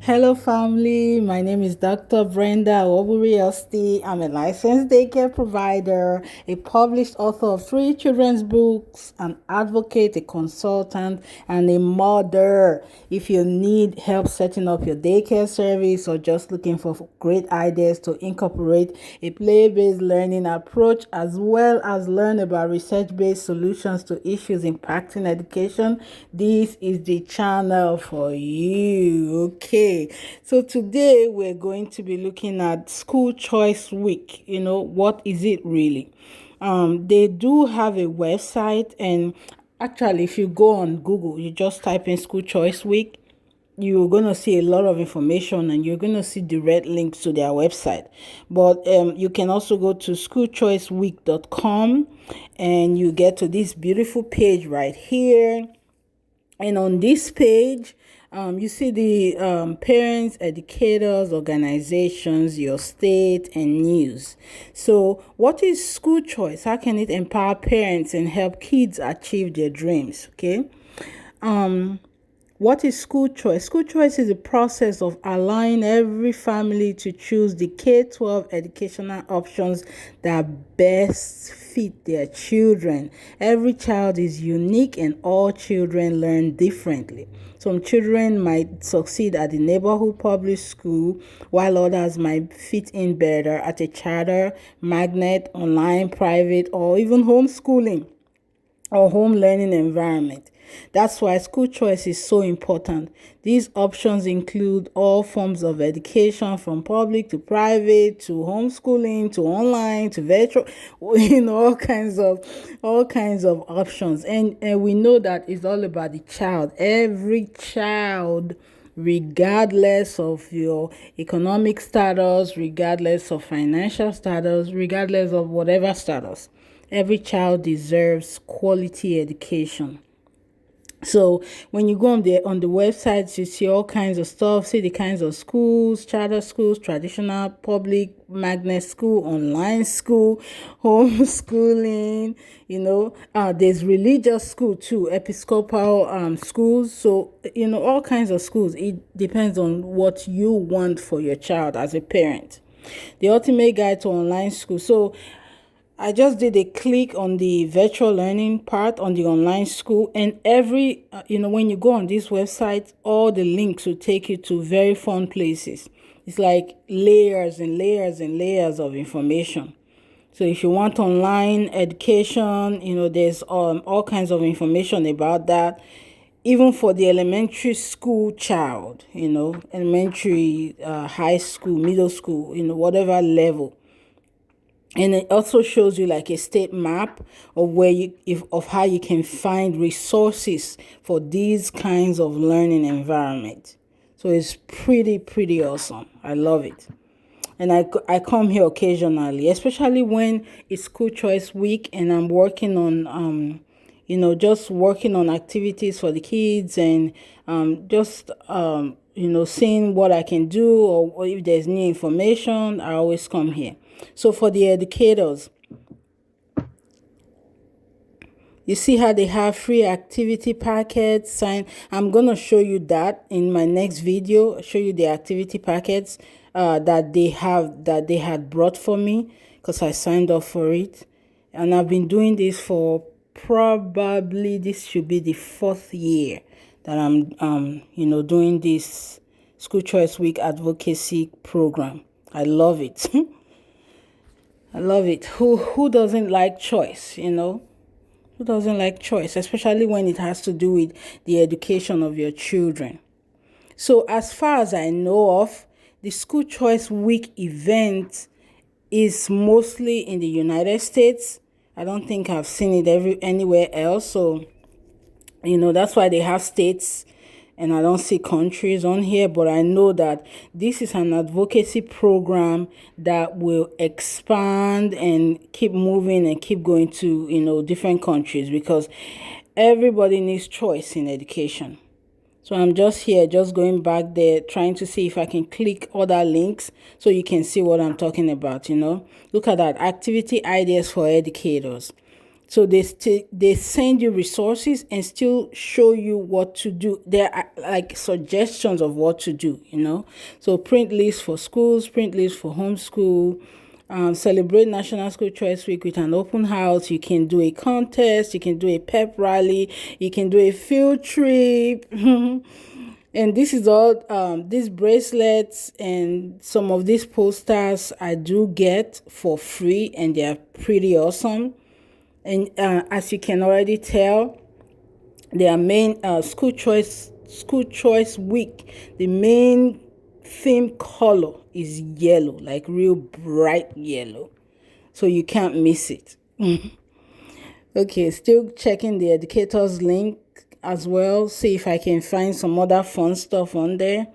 Hello, family. My name is Dr. Brenda Oburiosti. I'm a licensed daycare provider, a published author of three children's books, an advocate, a consultant, and a mother. If you need help setting up your daycare service or just looking for great ideas to incorporate a play-based learning approach as well as learn about research-based solutions to issues impacting education, this is the channel for you. Okay, so today we're going to be looking at School Choice Week. What is it really? They do have a website, and actually, if you go on Google, you just type in School Choice Week, you're going to see a lot of information and you're going to see direct links to their website. But you can also go to schoolchoiceweek.com and you get to this beautiful page right here. And on this page, you see the parents, educators, organizations, your state, and news. So, what is school choice? How can it empower parents and help kids achieve their dreams? Okay. What is school choice? School choice is the process of allowing every family to choose the K-12 educational options that best fit their children. Every child is unique and all children learn differently. Some children might succeed at the neighborhood public school, while others might fit in better at a charter, magnet, online, private, or even homeschooling or home learning environment. That's why school choice is so important. These options include all forms of education from public to private to homeschooling to online to virtual, all kinds of options. And we know that it's all about the child. Every child, regardless of your economic status, regardless of financial status, regardless of whatever status, every child deserves quality education. So when you go on the websites, you see all kinds of stuff, see the kinds of schools, charter schools, traditional, public, magnet school, online school, homeschooling, there's religious school too, Episcopal schools. So, all kinds of schools. It depends on what you want for your child as a parent. The ultimate guide to online school. So I just did a click on the virtual learning part on the online school, and when you go on this website, all the links will take you to very fun places. It's like layers and layers and layers of information. So if you want online education, there's all kinds of information about that. Even for the elementary school child, elementary, high school, middle school, whatever level. And it also shows you like a state map of of how you can find resources for these kinds of learning environment. So it's pretty awesome. I love it. And I come here occasionally, especially when it's school choice week and I'm working on just working on activities for the kids and seeing what I can do, or if there's new information, I always come here. So for the educators, you see how they have free activity packets. I'm going to show you that in my next video. Show you the activity packets that they had brought for me because I signed up for it. And I've been doing this for probably, this should be the 4th year that I'm doing this School Choice Week advocacy program. I love it. I love it. Who doesn't like choice, Who doesn't like choice, especially when it has to do with the education of your children? So as far as I know of, the School Choice Week event is mostly in the United States. I don't think I've seen it anywhere else. So, that's why they have states and I don't see countries on here, but I know that this is an advocacy program that will expand and keep moving and keep going to, different countries, because everybody needs choice in education. So I'm just here, just going back there, trying to see if I can click other links so you can see what I'm talking about, Look at that, activity ideas for educators. So they send you resources and still show you what to do. There are like suggestions of what to do, So print lists for schools, print lists for homeschool. Celebrate National School Choice Week with an open house. You can do a contest, you can do a pep rally, you can do a field trip. And this is all, these bracelets and some of these posters I do get for free, and they're pretty awesome. And as you can already tell, their main school choice week, the main theme color is yellow, like real bright yellow. So you can't miss it. Okay, still checking the educators link as well. See if I can find some other fun stuff on there.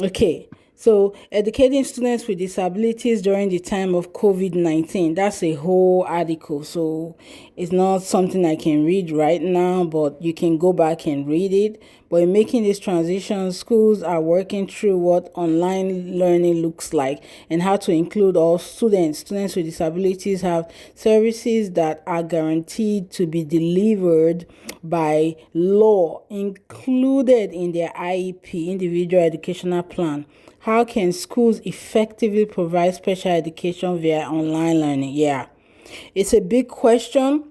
Okay, so educating students with disabilities during the time of COVID-19. That's a whole article. So it's not something I can read right now, but you can go back and read it. But in making this transition, schools are working through what online learning looks like and how to include all students. Students with disabilities have services that are guaranteed to be delivered by law, included in their IEP, individual educational plan. How can schools effectively provide special education via online learning? Yeah, it's a big question.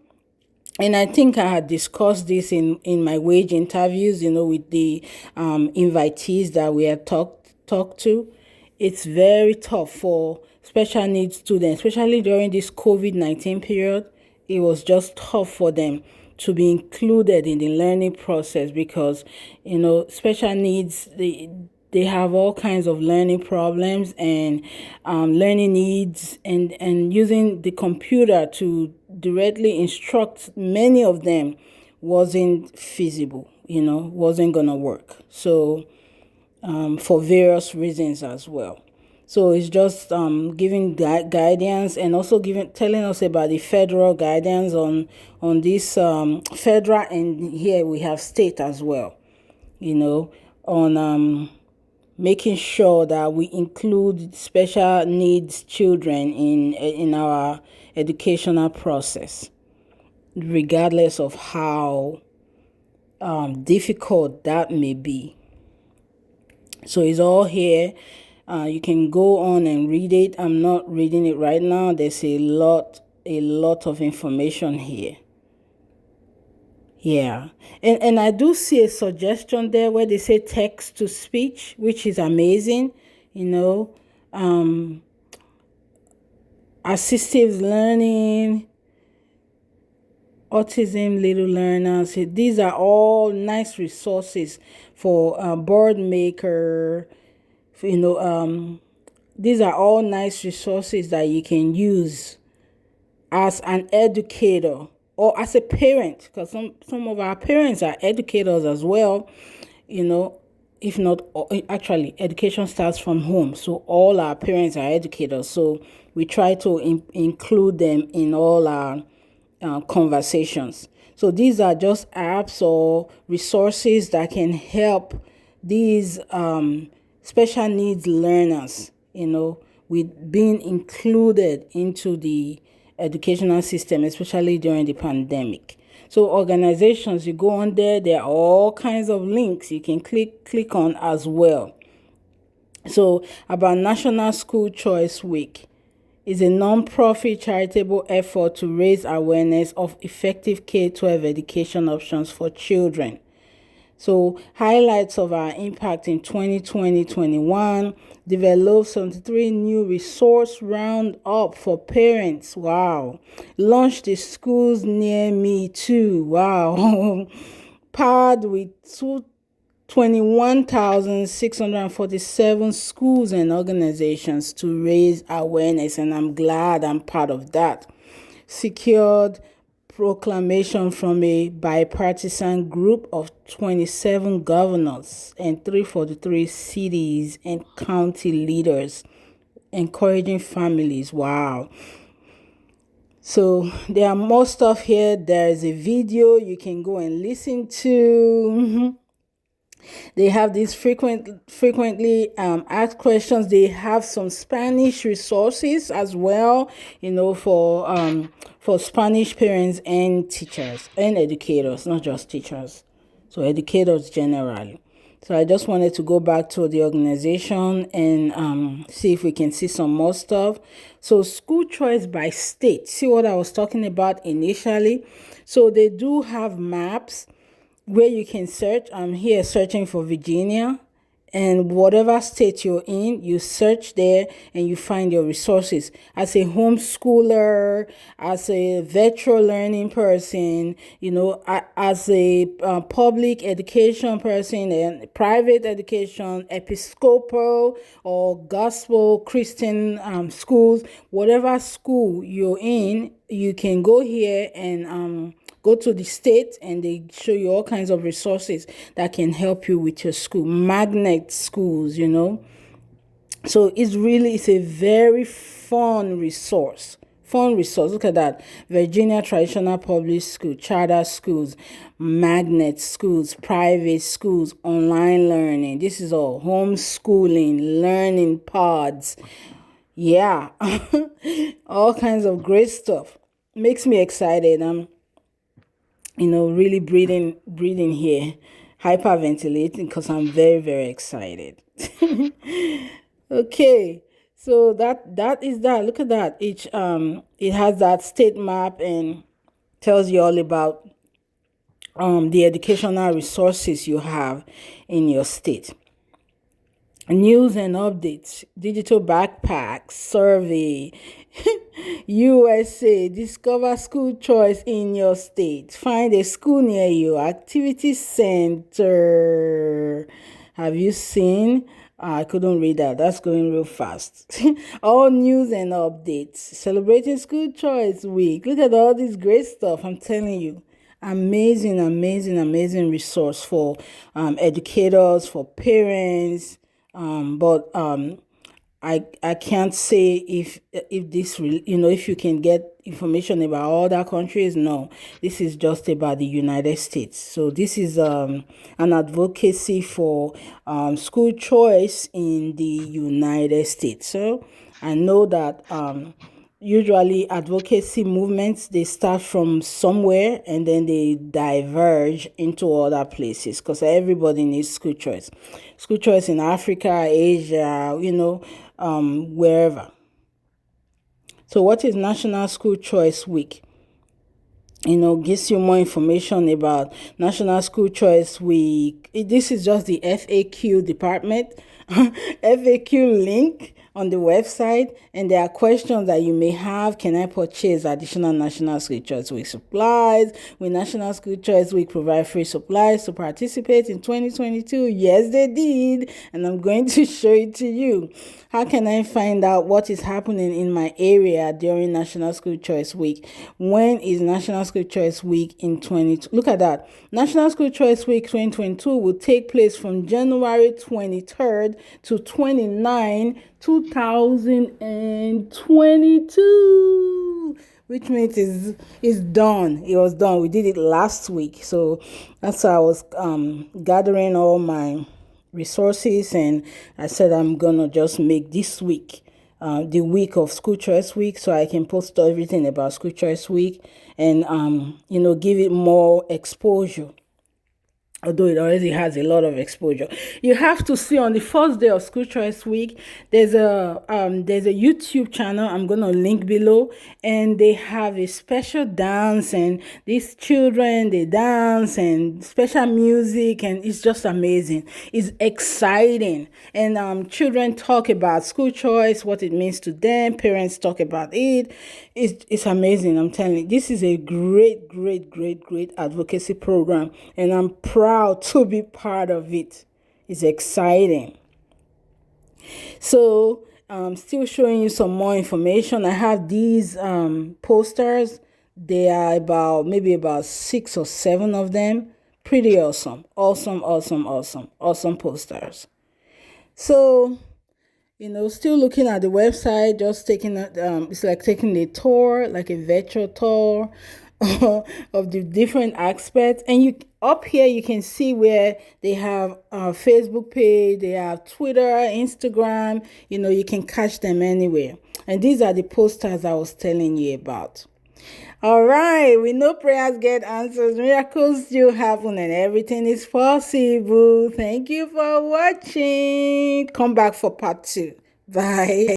And I think I had discussed this in my wage interviews, with the invitees that we had talked to. It's very tough for special needs students, especially during this COVID-19 period. It was just tough for them to be included in the learning process because, special needs, they have all kinds of learning problems and learning needs, and using the computer to directly instruct many of them wasn't feasible, wasn't gonna work. So for various reasons as well. So it's just giving guidance and also telling us about the federal guidance on this federal, and here we have state as well, on making sure that we include special needs children in our educational process, regardless of how difficult that may be. So it's all here. You can go on and read it. I'm not reading it right now. There's a lot of information here. Yeah. And I do see a suggestion there where they say text to speech, which is amazing, assistive learning, autism, little learners. These are all nice resources for board maker. These are all nice resources that you can use as an educator or as a parent, because some of our parents are educators as well. If not, actually, education starts from home. So all our parents are educators. So we try to include them in all our conversations. So these are just apps or resources that can help these special needs learners, with being included into the educational system, especially during the pandemic. So organizations, you go on there are all kinds of links you can click on as well. So about National School Choice Week is a non-profit charitable effort to raise awareness of effective K-12 education options for children. So highlights of our impact in 2020-21, developed 73 new resource roundup for parents. Wow. Launched the schools near me too. Wow. Powered with 21,647 schools and organizations to raise awareness, and I'm glad I'm part of that. Secured proclamation from a bipartisan group of 27 governors and 343 cities and county leaders, encouraging families. Wow. So there are more stuff here. There is a video you can go and listen to. They have these frequently asked questions. They have some Spanish resources as well, for for Spanish parents and teachers and educators, not just teachers. So educators generally. So I just wanted to go back to the organization and see if we can see some more stuff. So school choice by state. See what I was talking about initially? So they do have maps where you can search. I'm here searching for Virginia, and whatever state you're in, you search there and you find your resources. As a homeschooler, as a virtual learning person, as a public education person and private education, Episcopal or gospel Christian schools, whatever school you're in, you can go here and go to the state and they show you all kinds of resources that can help you with your school. Magnet schools, So it's a very fun resource. Look at that. Virginia Traditional Public School, charter schools, magnet schools, private schools, online learning. This is all homeschooling, learning pods. Yeah. All kinds of great stuff. Makes me excited. Really breathing here, hyperventilating because I'm very, very excited. Okay, so that is that. Look at that. It has that state map and tells you all about the educational resources you have in your state. News and updates, digital backpack, survey, USA, discover school choice in your state. Find a school near you, activity center. Have you seen? I couldn't read that. That's going real fast. All news and updates. Celebrating school choice week. Look at all this great stuff. I'm telling you. Amazing resource for educators, for parents. But I can't say if this if you can get information about other countries. No, this is just about the United States. So this is an advocacy for school choice in the United States. So I know that usually advocacy movements, they start from somewhere and then they diverge into other places because everybody needs school choice in Africa, Asia, wherever. So what is National School Choice Week? Gives you more information about National School Choice Week. This is just the FAQ department, FAQ link on the website, and there are questions that you may have. Can I purchase additional National School Choice Week supplies? Will National School Choice Week provide free supplies to participate in 2022? Yes, they did, and I'm going to show it to you. How can I find out what is happening in my area during National School Choice Week? When is National School Choice Week in 2022? Look at that. National School Choice Week 2022 will take place from January 23rd to 29, 2022, which means it's done. It was done. We did it last week. So that's how I was gathering all my resources, and I said I'm gonna just make this week the week of School Choice Week, so I can post everything about School Choice Week and give it more exposure, although it already has a lot of exposure. You have to see on the first day of School Choice Week, there's a YouTube channel I'm gonna link below, and they have a special dance, and these children, they dance and special music, and it's just amazing. It's exciting, and children talk about school choice, what it means to them. Parents talk about it. It's amazing. I'm telling you, this is a great advocacy program, and I'm proud to be part of it. It's exciting. So still showing you some more information. I have these posters. They are about 6 or 7 of them. Pretty awesome posters. So still looking at the website, just taking it's like taking a tour, like a virtual tour of the different aspects. And up here you can see where they have a Facebook page, they have Twitter, Instagram. You can catch them anywhere. And these are the posters I was telling you about. All right, we know prayers get answers, miracles still happen, and everything is possible. Thank you for watching. Come back for part 2. Bye.